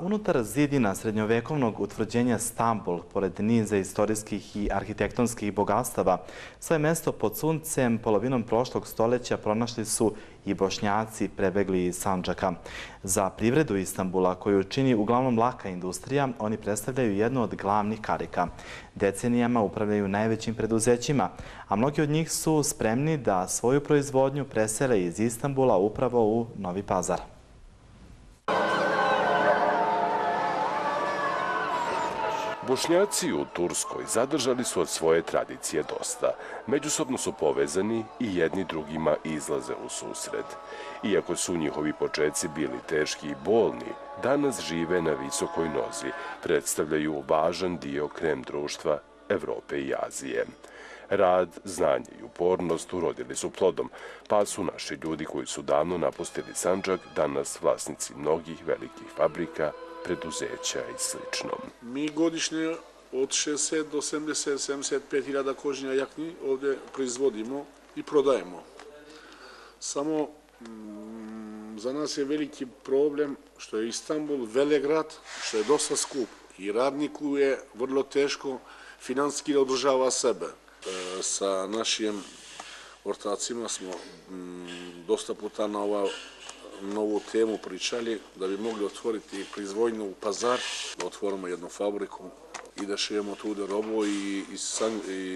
unutar zidina srednjovekovnog utvrđenja Stambul, pored niza istorijskih i arhitektonskih bogatstava, svoje mesto pod suncem polovinom prošlog stoljeća pronašli su i Bošnjaci prebegli iz Sandžaka. Za privredu Istanbula, koju čini uglavnom laka industrija, oni predstavljaju jednu od glavnih karika. Decenijama upravljaju najvećim preduzećima, a mnogi od njih su spremni da svoju proizvodnju presele iz Istanbula upravo u Novi Pazar. Bošnjaci u Turskoj zadržali su od svoje tradicije dosta. Međusobno su povezani i jedni drugima izlaze u susret. Iako su njihovi početci bili teški i bolni, danas žive na visokoj nozi, predstavljaju važan dio krem društva Evrope i Azije. Rad, znanje i upornost urodili su plodom, pa su naši ljudi koji su davno napustili Sandžak danas vlasnici mnogih velikih fabrika, preduzeća i sl. Mi godišnje od 60 do 70-75 hiljada kožnja jakni ovdje proizvodimo i prodajemo. Samo za nas je veliki problem što je Istanbul velegrad, što je dosta skup i radniku je vrlo teško financijski da održava sebe. Sa našim ortacima smo dosta puta na novu temu pričali da bi mogli otvoriti proizvodnju u Pazar, da otvorimo jednu fabriku i da šijemo tude robu i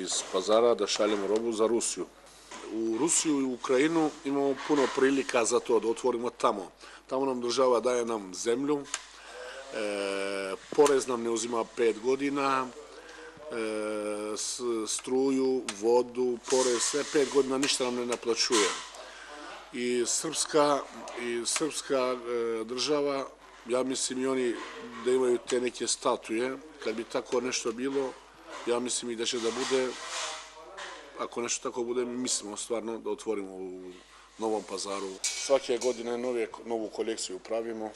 iz Pazara da šaljemo robu za Rusiju. U Rusiju i Ukrajinu imamo puno prilika za to da otvorimo tamo. Tamo nam država daje nam zemlju, porez nam ne uzima 5 godina, struju, vodu, porez, sve 5 godina ništa nam ne naplaćuje. I srpska država, ja mislim i oni da imaju te neke statuje, kad bi tako nešto bilo, ja mislim i da će da bude, ako nešto tako bude, mislimo stvarno da otvorimo u Novom Pazaru. Svake godine novu kolekciju pravimo.